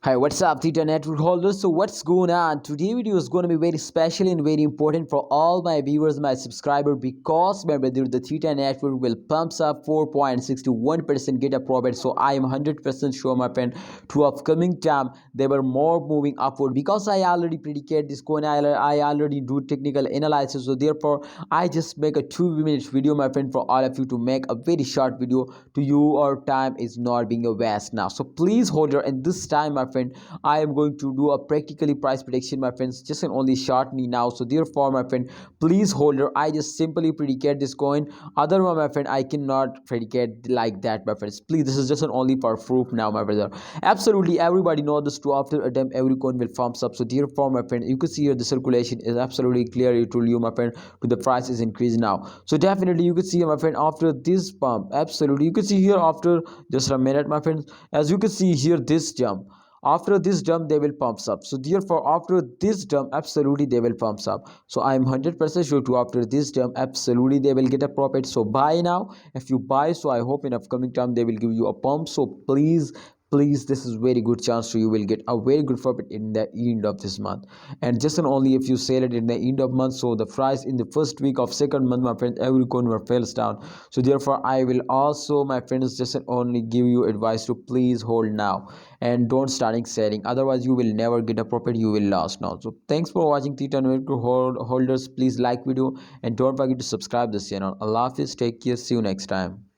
Hi, what's up, Theta Network holders? So, what's going on? Today video is going to be very special and very important for all my viewers, my subscribers, because remember the Theta Network will pumps up 4.61% get a profit. So, I am 100% sure, my friend, to upcoming time they were more moving upward because I already predicate this coin. I already do technical analysis. So, therefore, I just make a 2 minute video, my friend, for all of you to make a very short video to you. Or time is not being a waste now. So, please hold your and this time, my friend, I am going to do a practically price prediction, my friends, just an only short me now. So therefore, my friend, please hold your, I just simply predicate this coin. Otherwise, my friend, I cannot predicate like that, my friends. Please, this is just an only for proof now, my brother. Absolutely everybody know this too. After attempt every coin will pumps up. So therefore, my friend, you can see here the circulation is absolutely clear. It told you, my friend, to the price is increasing now. So definitely you can see here, my friend, after this pump, absolutely you can see here after just a minute, my friends, as you can see here this jump, after this dump they will pumps up. So therefore after this dump absolutely they will pumps up. So I am 100% sure to after this dump absolutely they will get a profit. So buy now if you buy. So I hope in upcoming time they will give you a pump. So please this is very good chance so you will get a very good profit in the end of this month. And just and only if you sell it in the end of month, so the price in the first week of second month, my friends, every coin will falls down. So therefore I will also, my friends, just and only give you advice to please hold now and don't starting selling, otherwise you will never get a profit, you will lose now. So thanks for watching. Theta Network holders, please like video and don't forget to subscribe this channel. Allah Hafiz, take care, see you next time.